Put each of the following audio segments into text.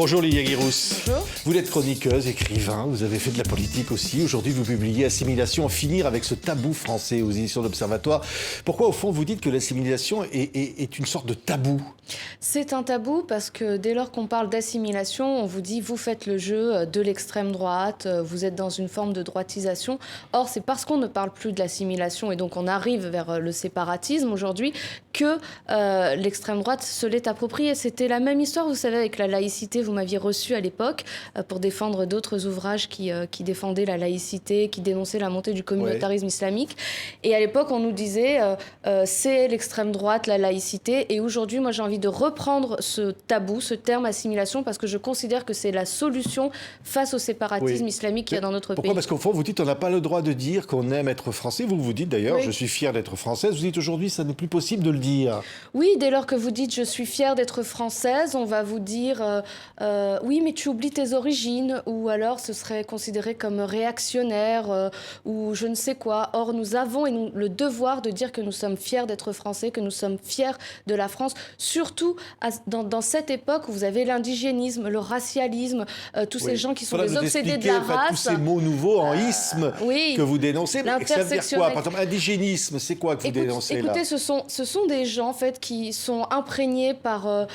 Bonjour Lydia Guirous. Bonjour. Vous êtes chroniqueuse, écrivain, vous avez fait de la politique aussi. Aujourd'hui, vous publiez Assimilation, en finir avec ce tabou français aux éditions d'Observatoire. Pourquoi, au fond, vous dites que l'assimilation est une sorte de tabou ? C'est un tabou parce que dès lors qu'on parle d'assimilation, on vous dit vous faites le jeu de l'extrême droite, vous êtes dans une forme de droitisation. Or, c'est parce qu'on ne parle plus de l'assimilation et donc on arrive vers le séparatisme aujourd'hui que l'extrême droite se l'est appropriée. C'était la même histoire, vous savez, avec la laïcité. Vous m'aviez reçu à l'époque pour défendre d'autres ouvrages qui défendaient la laïcité, qui dénonçaient la montée du communautarisme islamique. Et à l'époque, on nous disait c'est l'extrême droite, la laïcité. Et aujourd'hui, moi, j'ai envie de reprendre ce tabou, ce terme assimilation, parce que je considère que c'est la solution face au séparatisme islamique qu'il y a dans notre pays. Pourquoi ? Parce qu'au fond, vous dites on n'a pas le droit de dire qu'on aime être français. Vous dites d'ailleurs, je suis fière d'être française. Vous dites aujourd'hui, ça n'est plus possible de le dire. Oui, dès lors que vous dites je suis fière d'être française, on va vous dire oui, mais tu oublies tes origines, ou alors ce serait considéré comme réactionnaire, ou je ne sais quoi. Or, nous avons le devoir de dire que nous sommes fiers d'être français, que nous sommes fiers de la France, surtout dans cette époque où vous avez l'indigénisme, le racialisme, tous ces gens qui sont des obsédés de la race. Tous ces mots nouveaux en isme que vous dénoncez. Mais ça veut dire quoi ? Par exemple, indigénisme, c'est quoi que vous dénoncez là ? Écoutez, ce sont des gens en fait, qui sont imprégnés par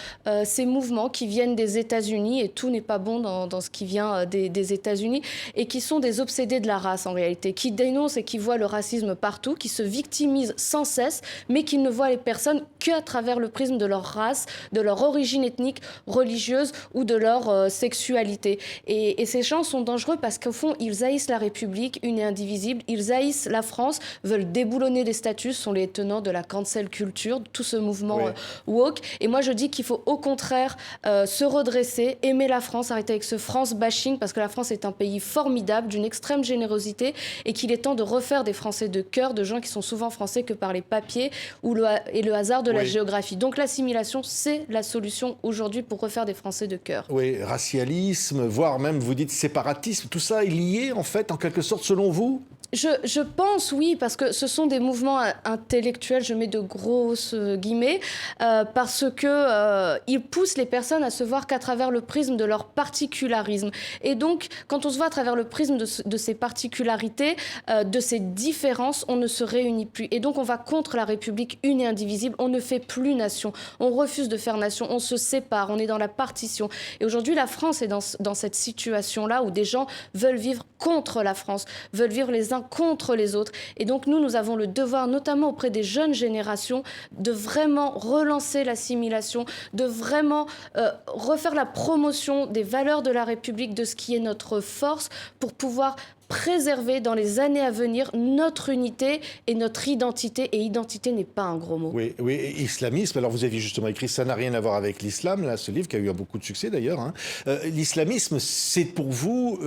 ces mouvements qui viennent des États-Unis, et tout n'est pas bon dans ce qui vient des États-Unis, et qui sont des obsédés de la race en réalité, qui dénoncent et qui voient le racisme partout, qui se victimisent sans cesse, mais qui ne voient les personnes qu'à travers le prisme de leur race, de leur origine ethnique, religieuse ou de leur sexualité. Et ces gens sont dangereux parce qu'au fond, ils haïssent la République, une et indivisible, ils haïssent la France, veulent déboulonner les statuts, sont les tenants de la cancel culture, tout ce mouvement woke. Et moi, je dis qu'il faut au contraire se redresser, aimer la France, arrêter avec ce France bashing, parce que la France est un pays formidable, d'une extrême générosité, et qu'il est temps de refaire des Français de cœur, de gens qui sont souvent français que par les papiers et le hasard de la géographie. Donc l'assimilation, c'est la solution aujourd'hui pour refaire des Français de cœur. Oui, racialisme, voire même, vous dites séparatisme, tout ça est lié en fait, en quelque sorte, selon vous ? Je pense, oui, parce que ce sont des mouvements intellectuels, je mets de grosses guillemets, parce qu'ils poussent les personnes à se voir qu'à travers le prisme de leur particularisme. Et donc, quand on se voit à travers le prisme de ces particularités, de ces différences, on ne se réunit plus. Et donc, on va contre la République une et indivisible. On ne fait plus nation. On refuse de faire nation. On se sépare. On est dans la partition. Et aujourd'hui, la France est dans cette situation-là où des gens veulent vivre contre la France, veulent vivre les uns contre les autres. Et donc nous avons le devoir, notamment auprès des jeunes générations, de vraiment relancer l'assimilation, de vraiment refaire la promotion des valeurs de la République, de ce qui est notre force, pour pouvoir préserver dans les années à venir notre unité et notre identité. Et identité n'est pas un gros mot. Oui, et islamisme, alors vous avez justement écrit « Ça n'a rien à voir avec l'islam », là, ce livre qui a eu beaucoup de succès d'ailleurs. Hein. L'islamisme, c'est pour vous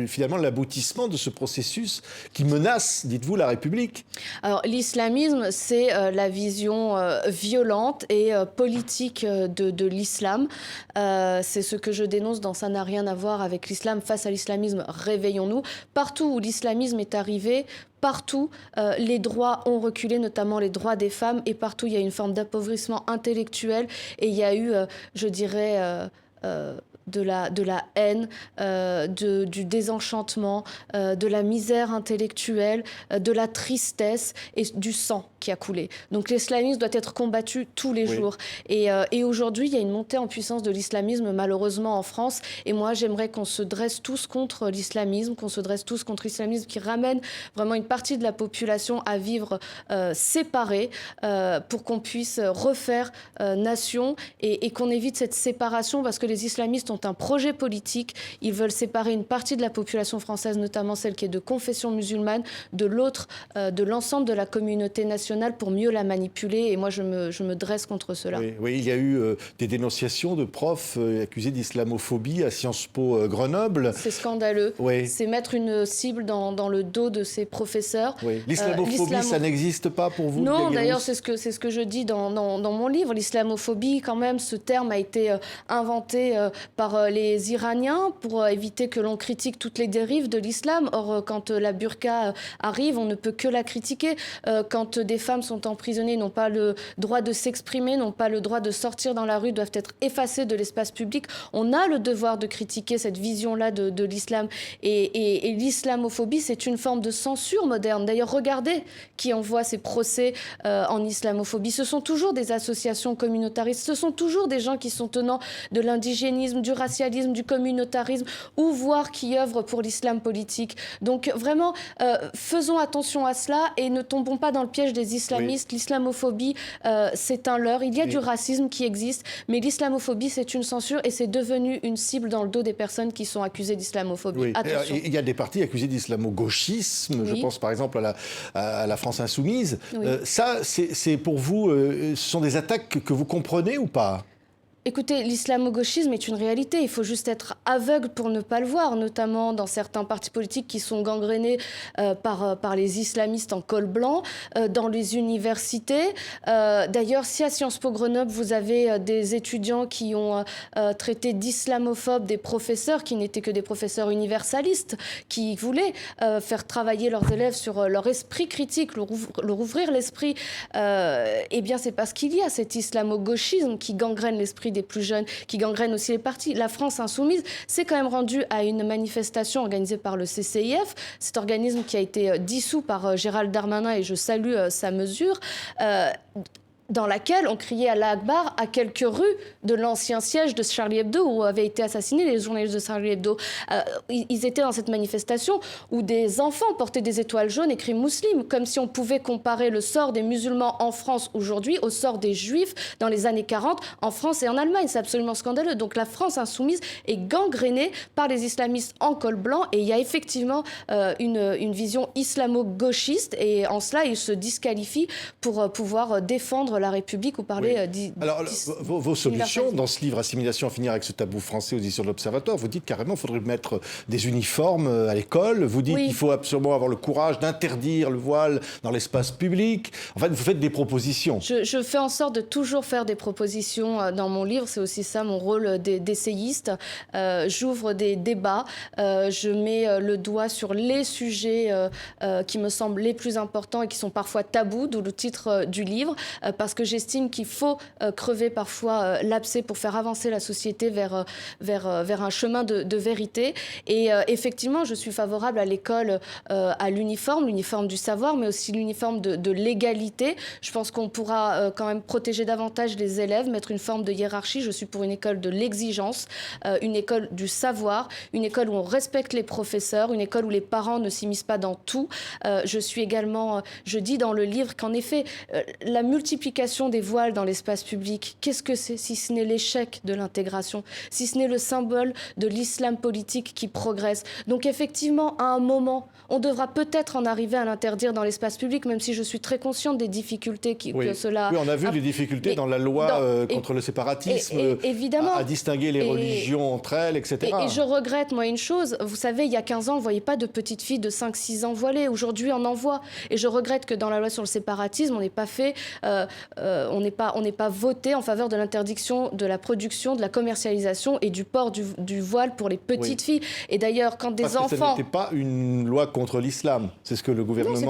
finalement l'aboutissement de ce processus qui menace, dites-vous, la République ? Alors l'islamisme, c'est la vision violente et politique de l'islam. C'est ce que je dénonce dans « Ça n'a rien à voir avec l'islam ». Face à l'islamisme, réveillons-nous. Partout où l'islamisme est arrivé, partout, les droits ont reculé, notamment les droits des femmes, et partout, il y a une forme d'appauvrissement intellectuel, et il y a eu, je dirais, de la haine, du désenchantement, de la misère intellectuelle, de la tristesse et du sang qui a coulé. Donc l'islamisme doit être combattu tous les jours. Et aujourd'hui, il y a une montée en puissance de l'islamisme, malheureusement, en France. Et moi, j'aimerais qu'on se dresse tous contre l'islamisme, qu'on se dresse tous contre l'islamisme qui ramène vraiment une partie de la population à vivre séparée pour qu'on puisse refaire nation et qu'on évite cette séparation, parce que les islamistes ont un projet politique. Ils veulent séparer une partie de la population française, notamment celle qui est de confession musulmane, de l'autre, de l'ensemble de la communauté nationale, pour mieux la manipuler. Et moi, je me dresse contre cela. Oui, il y a eu des dénonciations de profs accusés d'islamophobie à Sciences Po Grenoble. C'est scandaleux. Oui. C'est mettre une cible dans le dos de ces professeurs. Oui. L'islamophobie, ça n'existe pas pour vous ? Non, d'ailleurs, c'est ce que je dis dans mon livre. L'islamophobie, quand même, ce terme a été inventé par les Iraniens pour éviter que l'on critique toutes les dérives de l'islam. Or, quand la burqa arrive, on ne peut que la critiquer. Quand des des femmes sont emprisonnées, n'ont pas le droit de s'exprimer, n'ont pas le droit de sortir dans la rue, doivent être effacées de l'espace public. On a le devoir de critiquer cette vision-là de l'islam. Et l'islamophobie, c'est une forme de censure moderne. D'ailleurs, regardez qui envoie ces procès en islamophobie. Ce sont toujours des associations communautaristes, ce sont toujours des gens qui sont tenants de l'indigénisme, du racialisme, du communautarisme, ou voire qui œuvrent pour l'islam politique. Donc vraiment, faisons attention à cela et ne tombons pas dans le piège des islamistes. Oui. L'islamophobie, c'est un leurre. Il y a du racisme qui existe, mais l'islamophobie, c'est une censure et c'est devenu une cible dans le dos des personnes qui sont accusées d'islamophobie. Oui. Attention. Il y a des partis accusés d'islamo-gauchisme, je pense par exemple à la France Insoumise. Oui. Ça, c'est pour vous, ce sont des attaques que vous comprenez ou pas ? Écoutez, l'islamo-gauchisme est une réalité. Il faut juste être aveugle pour ne pas le voir, notamment dans certains partis politiques qui sont gangrénés par les islamistes en col blanc, dans les universités. D'ailleurs, si à Sciences Po Grenoble, vous avez des étudiants qui ont traité d'islamophobes des professeurs qui n'étaient que des professeurs universalistes, qui voulaient faire travailler leurs élèves sur leur esprit critique, leur ouvrir l'esprit, eh bien, c'est parce qu'il y a cet islamo-gauchisme qui gangrène l'esprit des plus jeunes, qui gangrènent aussi les partis. La France Insoumise s'est quand même rendue à une manifestation organisée par le CCIF, cet organisme qui a été dissous par Gérald Darmanin, et je salue sa mesure, dans laquelle on criait Allah Akbar à quelques rues de l'ancien siège de Charlie Hebdo, où avaient été assassinés les journalistes de Charlie Hebdo. Ils étaient dans cette manifestation où des enfants portaient des étoiles jaunes écrits musulmans, comme si on pouvait comparer le sort des musulmans en France aujourd'hui au sort des juifs dans les années 40 en France et en Allemagne. C'est absolument scandaleux. Donc la France insoumise est gangrénée par les islamistes en col blanc, et il y a effectivement une vision islamo-gauchiste, et en cela ils se disqualifient pour pouvoir défendre la République ou parler Alors, vos solutions dans ce livre Assimilation, finir avec ce tabou français aux éditions de l'Observatoire, vous dites carrément qu'il faudrait mettre des uniformes à l'école, vous dites qu'il faut absolument avoir le courage d'interdire le voile dans l'espace public. En fait, vous faites des propositions. Je fais en sorte de toujours faire des propositions dans mon livre, c'est aussi ça mon rôle d'essayiste. J'ouvre des débats, je mets le doigt sur les sujets qui me semblent les plus importants et qui sont parfois tabous, d'où le titre du livre, parce que j'estime qu'il faut crever parfois l'abcès pour faire avancer la société vers un chemin de vérité. Et effectivement, je suis favorable à l'école, à l'uniforme du savoir, mais aussi l'uniforme de l'égalité. Je pense qu'on pourra quand même protéger davantage les élèves, mettre une forme de hiérarchie. Je suis pour une école de l'exigence, une école du savoir, une école où on respecte les professeurs, une école où les parents ne s'immiscent pas dans tout. Je suis également, je dis dans le livre qu'en effet, la multiplication des voiles dans l'espace public, qu'est-ce que c'est si ce n'est l'échec de l'intégration, si ce n'est le symbole de l'islam politique qui progresse. Donc effectivement, à un moment, on devra peut-être en arriver à l'interdire dans l'espace public, même si je suis très consciente des difficultés que cela... Oui, on a vu des difficultés dans la loi contre le séparatisme, évidemment, à distinguer les religions entre elles, etc. Et je regrette, moi, une chose. Vous savez, il y a 15 ans, on ne voyait pas de petites filles de 5-6 ans voilées. Aujourd'hui, on en voit. Et je regrette que dans la loi sur le séparatisme, on n'ait pas fait... on n'est pas voté en faveur de l'interdiction de la production, de la commercialisation et du port du voile pour les petites filles. Et d'ailleurs, quand des enfants... Parce que ce n'était pas une loi contre l'islam, c'est ce que le gouvernement a dit.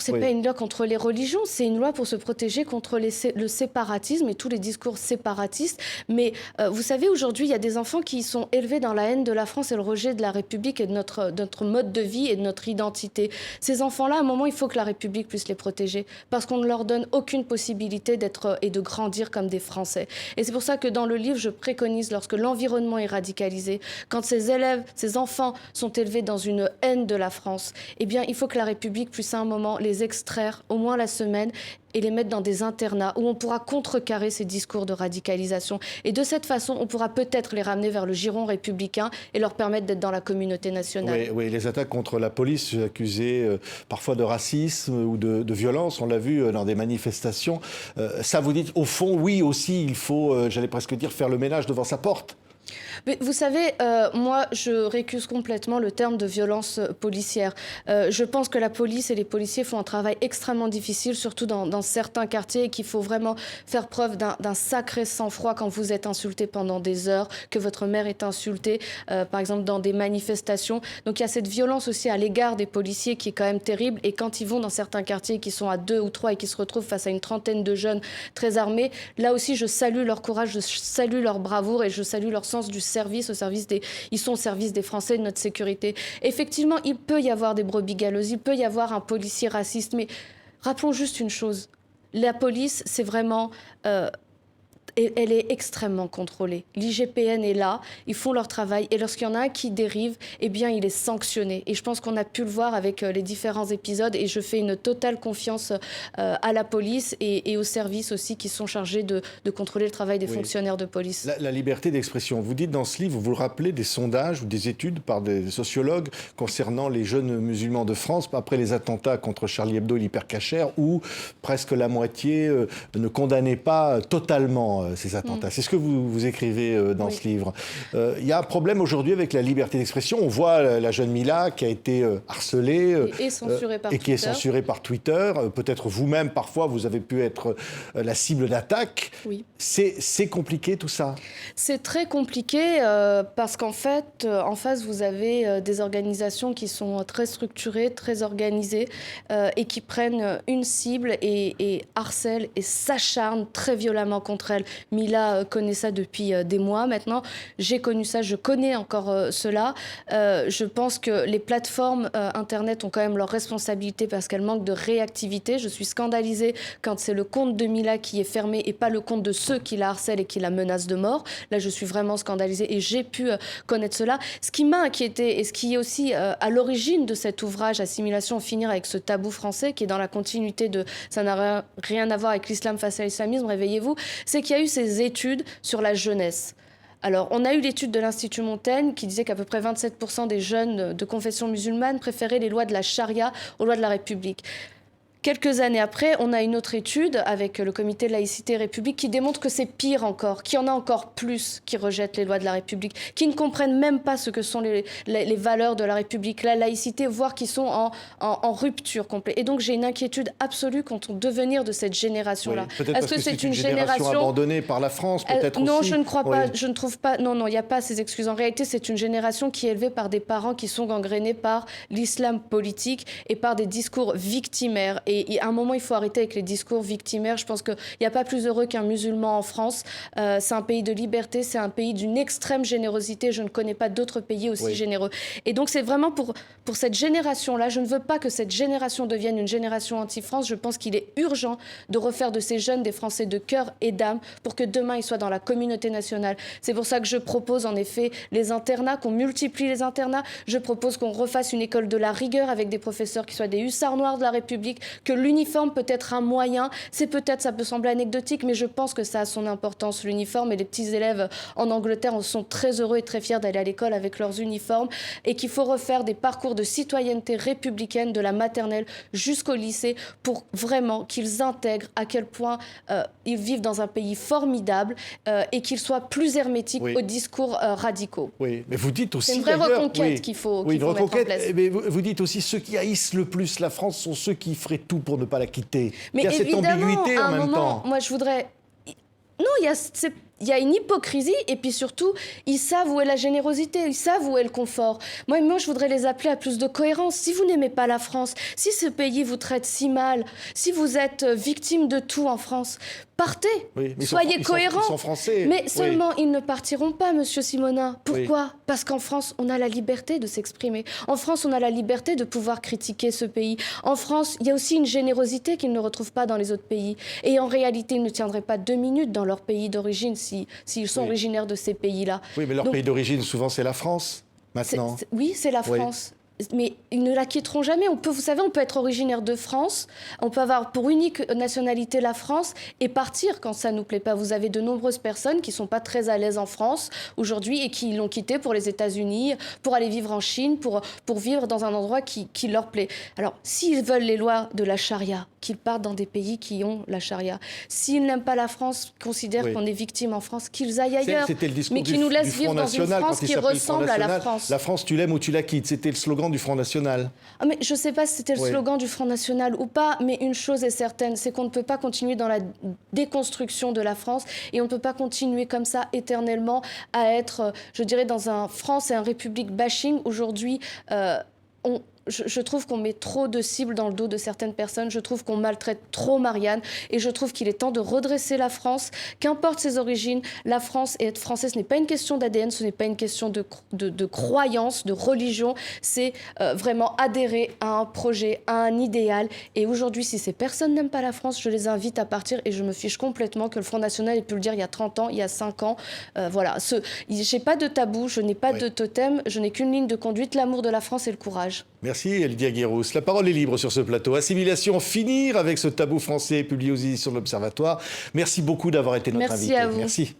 C'est pas une loi contre les religions, c'est une loi pour se protéger contre le séparatisme et tous les discours séparatistes. Mais vous savez, aujourd'hui, il y a des enfants qui sont élevés dans la haine de la France et le rejet de la République et de notre mode de vie et de notre identité. Ces enfants-là, à un moment, il faut que la République puisse les protéger parce qu'on ne leur donne aucune possibilité d'être et de grandir comme des Français. Et c'est pour ça que dans le livre, je préconise, lorsque l'environnement est radicalisé, quand ces élèves, ces enfants sont élevés dans une haine de la France, eh bien, il faut que la République puisse à un moment les extraire, au moins la semaine, et les mettre dans des internats où on pourra contrecarrer ces discours de radicalisation. Et de cette façon, on pourra peut-être les ramener vers le giron républicain et leur permettre d'être dans la communauté nationale. Oui, les attaques contre la police accusées parfois de racisme ou de violence, on l'a vu dans des manifestations. Ça, vous dites, au fond, oui, aussi, il faut, j'allais presque dire, faire le ménage devant sa porte. Mais vous savez, moi, je récuse complètement le terme de violence policière. Je pense que la police et les policiers font un travail extrêmement difficile, surtout dans certains quartiers, et qu'il faut vraiment faire preuve d'un sacré sang-froid quand vous êtes insulté pendant des heures, que votre mère est insultée, par exemple dans des manifestations. Donc il y a cette violence aussi à l'égard des policiers qui est quand même terrible. Et quand ils vont dans certains quartiers qui sont à 2 ou 3 et qui se retrouvent face à une trentaine de jeunes très armés, là aussi, je salue leur courage, je salue leur bravoure et je salue leur sens du service, ils sont au service des Français, de notre sécurité. Effectivement, il peut y avoir des brebis galeuses, il peut y avoir un policier raciste, mais rappelons juste une chose, la police, c'est vraiment... elle est extrêmement contrôlée. L'IGPN est là, ils font leur travail, et lorsqu'il y en a un qui dérive, eh bien, il est sanctionné. Et je pense qu'on a pu le voir avec les différents épisodes, et je fais une totale confiance à la police et aux services aussi qui sont chargés de contrôler le travail des fonctionnaires de police. La liberté d'expression. Vous dites dans ce livre, vous le rappelez, des sondages ou des études par des sociologues concernant les jeunes musulmans de France après les attentats contre Charlie Hebdo et l'Hypercacher, où presque la moitié ne condamnait pas totalement ces attentats. C'est ce que vous écrivez dans ce livre. Il y a un problème aujourd'hui avec la liberté d'expression. On voit la jeune Mila qui a été harcelée et censurée par et qui est censurée par Twitter. Peut-être vous-même, parfois, vous avez pu être la cible d'attaques. Oui. C'est compliqué tout ça? C'est très compliqué parce qu'en fait, en face, vous avez des organisations qui sont très structurées, très organisées et qui prennent une cible et harcèlent et s'acharnent très violemment contre elle. Mila connaît ça depuis des mois maintenant. J'ai connu ça, je connais encore cela. Je pense que les plateformes Internet ont quand même leur responsabilité parce qu'elles manquent de réactivité. Je suis scandalisée quand c'est le compte de Mila qui est fermé et pas le compte de ceux qui la harcèlent et qui la menacent de mort. Là, je suis vraiment scandalisée et j'ai pu connaître cela. Ce qui m'a inquiétée et ce qui est aussi à l'origine de cet ouvrage Assimilation, finir avec ce tabou français qui est dans la continuité de ça n'a rien à voir avec l'islam face à l'islamisme, réveillez-vous, c'est qu'il y a eu ces études sur la jeunesse. Alors, on a eu l'étude de l'Institut Montaigne qui disait qu'à peu près 27% des jeunes de confession musulmane préféraient les lois de la charia aux lois de la République. Quelques années après, on a une autre étude avec le comité de laïcité et République qui démontre que c'est pire encore, qu'il y en a encore plus qui rejettent les lois de la République, qui ne comprennent même pas ce que sont les valeurs de la République, la laïcité, voire qui sont en rupture complète. Et donc j'ai une inquiétude absolue quant au devenir de cette génération-là. Oui, peut-être parce que c'est une génération abandonnée par la France, peut-être non, aussi. Je ne crois oui. pas, je ne trouve pas, non, il n'y a pas ces excuses. En réalité, c'est une génération qui est élevée par des parents qui sont gangrénés par l'islam politique et par des discours victimaires. Et à un moment, il faut arrêter avec les discours victimaires. Je pense qu'il n'y a pas plus heureux qu'un musulman en France. C'est un pays de liberté, c'est un pays d'une extrême générosité. Je ne connais pas d'autres pays aussi généreux. Et donc, c'est vraiment pour cette génération-là. Je ne veux pas que cette génération devienne une génération anti-France. Je pense qu'il est urgent de refaire de ces jeunes des Français de cœur et d'âme pour que demain, ils soient dans la communauté nationale. C'est pour ça que je propose, en effet, les internats, qu'on multiplie les internats. Je propose qu'on refasse une école de la rigueur avec des professeurs qui soient des hussards noirs de la République, que l'uniforme peut être un moyen. Ça peut sembler anecdotique, mais je pense que ça a son importance, l'uniforme. Et les petits élèves en Angleterre sont très heureux et très fiers d'aller à l'école avec leurs uniformes. Et qu'il faut refaire des parcours de citoyenneté républicaine de la maternelle jusqu'au lycée pour vraiment qu'ils intègrent à quel point ils vivent dans un pays formidable et qu'ils soient plus hermétiques aux discours radicaux. Oui, mais vous dites aussi... C'est une vraie reconquête qu'il faut mettre en place. Mais vous dites aussi ceux qui haïssent le plus la France sont ceux qui feraient tout pour ne pas la quitter. Mais il y a cette ambiguïté à un en même moment, temps. moi je voudrais... Non, il y a une hypocrisie et puis surtout, ils savent où est la générosité, ils savent où est le confort. Moi, je voudrais les appeler à plus de cohérence. Si vous n'aimez pas la France, si ce pays vous traite si mal, si vous êtes victime de tout en France, partez, soyez cohérents. Ils sont français. Mais seulement, ils ne partiront pas, monsieur Simonin. Pourquoi ? Parce qu'en France, on a la liberté de s'exprimer. En France, on a la liberté de pouvoir critiquer ce pays. En France, il y a aussi une générosité qu'ils ne retrouvent pas dans les autres pays. Et en réalité, ils ne tiendraient pas 2 minutes dans leur pays d'origine s'ils sont originaires de ces pays-là. Oui, mais leur pays d'origine, souvent, c'est la France, maintenant. Oui, c'est la France. mais ils ne la quitteront jamais. Vous savez, on peut être originaire de France, on peut avoir pour unique nationalité la France et partir quand ça ne nous plaît pas. Vous avez de nombreuses personnes qui ne sont pas très à l'aise en France aujourd'hui et qui l'ont quitté pour les États-Unis, pour aller vivre en Chine, pour vivre dans un endroit qui leur plaît. Alors, s'ils veulent les lois de la charia, qu'ils partent dans des pays qui ont la charia. S'ils n'aiment pas la France, considèrent qu'on est victime en France, qu'ils aillent ailleurs. C'était le discours mais qu'ils nous laissent vivre dans une France qui ressemble à la France. La France, tu l'aimes ou tu la quittes. C'était le slogan du Front National. Ah, mais je ne sais pas si c'était le slogan du Front National ou pas, mais une chose est certaine, c'est qu'on ne peut pas continuer dans la déconstruction de la France et on ne peut pas continuer comme ça éternellement à être, je dirais, dans un France et un République bashing. Aujourd'hui, je trouve qu'on met trop de cibles dans le dos de certaines personnes. Je trouve qu'on maltraite trop Marianne. Et je trouve qu'il est temps de redresser la France. Qu'importe ses origines, la France et être français, ce n'est pas une question d'ADN, ce n'est pas une question de croyance, de religion. C'est vraiment adhérer à un projet, à un idéal. Et aujourd'hui, si ces personnes n'aiment pas la France, je les invite à partir. Et je me fiche complètement que le Front National ait pu le dire il y a 30 ans, il y a 5 ans. Voilà. Je n'ai pas de tabou, je n'ai pas de totem, je n'ai qu'une ligne de conduite, l'amour de la France et le courage. Merci Elvia Guérous. La parole est libre sur ce plateau. Assimilation, finir avec ce tabou français publié aux éditions de l'Observatoire. Merci beaucoup d'avoir été notre invité. Merci à vous. Merci.